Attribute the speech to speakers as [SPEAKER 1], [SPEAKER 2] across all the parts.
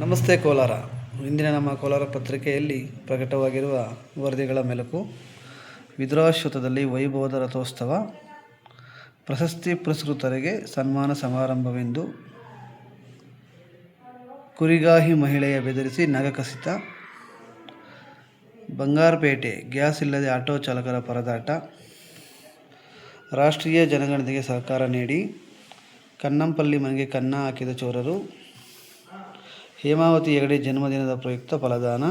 [SPEAKER 1] ನಮಸ್ತೆ ಕೋಲಾರ. ಇಂದಿನ ನಮ್ಮ ಕೋಲಾರ ಪತ್ರಿಕೆಯಲ್ಲಿ ಪ್ರಕಟವಾಗಿರುವ ವರದಿಗಳ ಮೆಲುಕು. ವಿದುರಾಶ್ವತ್ಥದಲ್ಲಿ ವೈಭವದ ರಥೋತ್ಸವ, ಪ್ರಶಸ್ತಿ ಪುರಸ್ಕೃತರಿಗೆ ಸನ್ಮಾನ ಸಮಾರಂಭವೆಂದು ಕುರಿಗಾಹಿ ಮಹಿಳೆಯ ಬೆದರಿಸಿ ನಗ ಕಸಿತ, ಬಂಗಾರಪೇಟೆ ಗ್ಯಾಸ್ ಇಲ್ಲದೆ ಆಟೋ ಚಾಲಕರ ಪರದಾಟ, ರಾಷ್ಟ್ರೀಯ ಜನಗಣತಿಗೆ ಸಹಕಾರ ನೀಡಿ ಕನ್ನಂಪಲ್ಲಿ ಮನೆಗೆ ಕನ್ನ ಹಾಕಿದ ಚೋರರು, ಹೇಮಾವತಿ ಹೆಗಡೆ ಜನ್ಮದಿನದ ಪ್ರಯುಕ್ತ ಫಲದಾನ,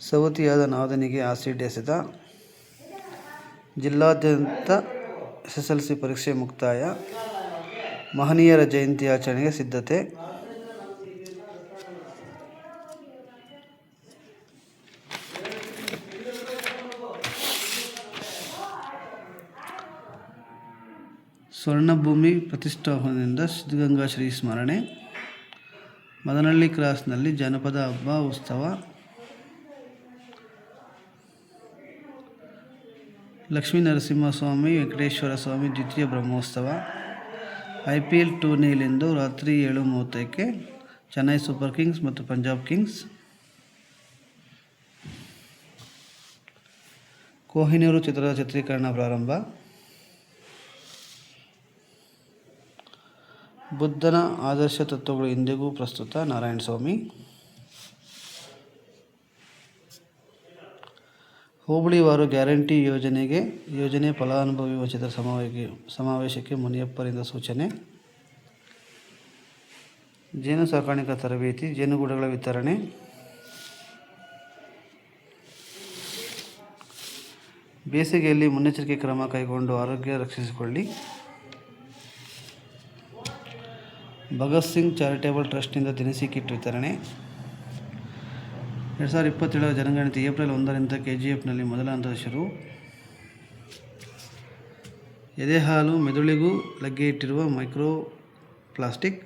[SPEAKER 1] ಸವತಿಯಾದ ನಾದನಿಗೆ ಆಸಿಡ್ ಎಸೆತ, ಜಿಲ್ಲಾದ್ಯಂತ SSLC ಪರೀಕ್ಷೆ ಮುಕ್ತಾಯ, ಮಹನೀಯರ ಜಯಂತಿ ಆಚರಣೆಗೆ ಸಿದ್ಧತೆ. ಸ್ವರ್ಣಭೂಮಿ ಪ್ರತಿಷ್ಠಾಪನೆಯಿಂದ ಸಿದ್ಧಗಂಗಾ ಶ್ರೀ ಸ್ಮರಣೆ, ಮದನಹಳ್ಳಿ ಕ್ರಾಸ್ನಲ್ಲಿ ಜನಪದ ಹಬ್ಬ ಉತ್ಸವ, ಲಕ್ಷ್ಮೀ ನರಸಿಂಹಸ್ವಾಮಿ ವೆಂಕಟೇಶ್ವರ ಸ್ವಾಮಿ ದ್ವಿತೀಯ ಬ್ರಹ್ಮೋತ್ಸವ, IPL ಟೂರ್ನಿಯಲ್ಲಿಂದು ರಾತ್ರಿ 7:30ಕ್ಕೆ ಚೆನ್ನೈ ಸೂಪರ್ ಕಿಂಗ್ಸ್ ಮತ್ತು ಪಂಜಾಬ್ ಕಿಂಗ್ಸ್. ಕೊಹಿನೂರು ಚಿತ್ರದ ಚಿತ್ರೀಕರಣ ಪ್ರಾರಂಭ. ಬುದ್ಧನ ಆದರ್ಶ ತತ್ವಗಳು ಇಂದಿಗೂ ಪ್ರಸ್ತುತ. ನಾರಾಯಣಸ್ವಾಮಿ. ಹೋಬಳಿವಾರು ಗ್ಯಾರಂಟಿ ಯೋಜನೆ ಫಲಾನುಭವಿ ವಂಚಿತರ ಸಮಾವೇಶಕ್ಕೆ ಮುನಿಯಪ್ಪರಿಂದ ಸೂಚನೆ. ಜೇನು ಸಾಕಾಣಿಕಾ ತರಬೇತಿ, ಜೇನುಗೂಡುಗಳ ವಿತರಣೆ. ಬೇಸಿಗೆಯಲ್ಲಿ ಮುನ್ನೆಚ್ಚರಿಕೆ ಕ್ರಮ ಕೈಗೊಂಡು ಆರೋಗ್ಯ ರಕ್ಷಿಸಿಕೊಳ್ಳಿ. ಭಗತ್ ಸಿಂಗ್ ಚಾರಿಟೇಬಲ್ ಟ್ರಸ್ಟ್ನಿಂದ ದಿನಸಿ ಕಿಟ್ ವಿತರಣೆ. 2027 ಜನಗಣತಿ ಏಪ್ರಿಲ್ 1ರಿಂದ KGFನಲ್ಲಿ ಮೊದಲ ಹಂತದ ಶುರು. ಎದೆಹಾಲು ಮೆದುಳಿಗೂ ಲಗ್ಗೆ ಇಟ್ಟಿರುವ ಮೈಕ್ರೋ ಪ್ಲಾಸ್ಟಿಕ್.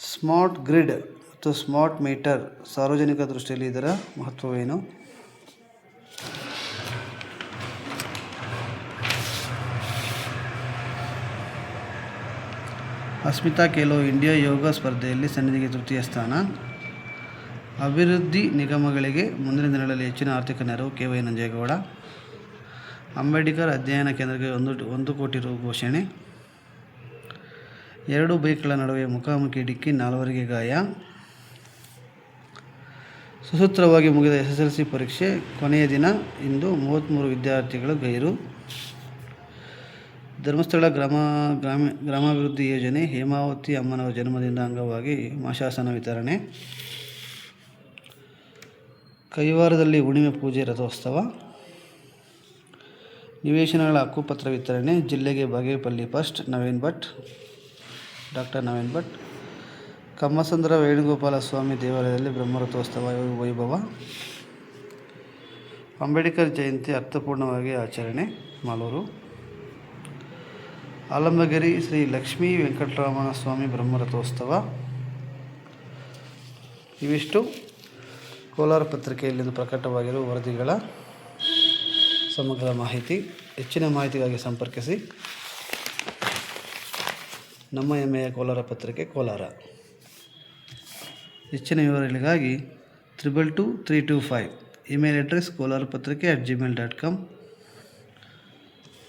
[SPEAKER 1] ಸ್ಮಾರ್ಟ್ ಗ್ರಿಡ್ ಮತ್ತು ಸ್ಮಾರ್ಟ್ ಮೀಟರ್ ಸಾರ್ವಜನಿಕ ದೃಷ್ಟಿಯಲ್ಲಿ ಇದರ ಮಹತ್ವವೇನು? ಅಸ್ಮಿತಾ ಖೇಲೋ ಇಂಡಿಯಾ ಯೋಗ ಸ್ಪರ್ಧೆಯಲ್ಲಿ ಸನ್ನಿಧಿಗೆ ತೃತೀಯ ಸ್ಥಾನ. ಅಭಿವೃದ್ಧಿ ನಿಗಮಗಳಿಗೆ ಮುಂದಿನ ದಿನಗಳಲ್ಲಿ ಹೆಚ್ಚಿನ ಆರ್ಥಿಕ ನೆರವು. KY ನಂಜೇಗೌಡ. ಅಂಬೇಡ್ಕರ್ ಅಧ್ಯಯನ ಕೇಂದ್ರಕ್ಕೆ 1 ಕೋಟಿ ರು ಘೋಷಣೆ. 2 ಬೈಕ್ಗಳ ನಡುವೆ ಮುಖಾಮುಖಿ ಡಿಕ್ಕಿ, 4 ಗಾಯ. ಸುಸೂತ್ರವಾಗಿ ಮುಗಿದ SSLC ಪರೀಕ್ಷೆ ಕೊನೆಯ ದಿನ ಇಂದು 33 ವಿದ್ಯಾರ್ಥಿಗಳು ಗೈರು. ಧರ್ಮಸ್ಥಳ ಗ್ರಾಮಾಭಿವೃದ್ಧಿ ಯೋಜನೆ, ಹೇಮಾವತಿ ಅಮ್ಮನವರ ಜನ್ಮದಿನದ ಅಂಗವಾಗಿ ಮಾಶಾಸನ ವಿತರಣೆ. ಕೈವಾರದಲ್ಲಿ ಹುಣ್ಣಿಮೆ ಪೂಜೆ, ರಥೋತ್ಸವ. ನಿವೇಶನಗಳ ಹಕ್ಕುಪತ್ರ ವಿತರಣೆ. ಜಿಲ್ಲೆಗೆ ಬಾಗೇಪಲ್ಲಿ ಫಸ್ಟ್. ಡಾಕ್ಟರ್ ನವೀನ್ ಭಟ್. ಕಮ್ಮಸಂದ್ರ ವೇಣುಗೋಪಾಲ ಸ್ವಾಮಿ ದೇವಾಲಯದಲ್ಲಿ ಬ್ರಹ್ಮರಥೋತ್ಸವ ವೈಭವ. ಅಂಬೇಡ್ಕರ್ ಜಯಂತಿ ಅರ್ಥಪೂರ್ಣವಾಗಿ ಆಚರಣೆ. ಮಾಲೂರು. ಆಲಂಬಗಿರಿ ಶ್ರೀ ಲಕ್ಷ್ಮೀ ವೆಂಕಟರಮಣ ಸ್ವಾಮಿ ಬ್ರಹ್ಮರಥೋತ್ಸವ. ಇವಿಷ್ಟು ಕೋಲಾರ ಪತ್ರಿಕೆಯಲ್ಲಿಂದು ಪ್ರಕಟವಾಗಿರುವ ವರದಿಗಳ ಸಮಗ್ರ ಮಾಹಿತಿ. ಹೆಚ್ಚಿನ ಮಾಹಿತಿಗಾಗಿ ಸಂಪರ್ಕಿಸಿ. ನಮ್ಮ ಹೆಮ್ಮೆಯ ಕೋಲಾರ ಪತ್ರಿಕೆ, ಕೋಲಾರ. ಹೆಚ್ಚಿನ ವಿವರಗಳಿಗಾಗಿ 222-325. Email address kolarpatrike@gmail.com.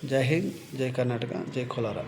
[SPEAKER 1] ಜೈ ಹಿಂದ್, ಜೈ ಕರ್ನಾಟಕ, ಜೈ ಕೋಲಾರ.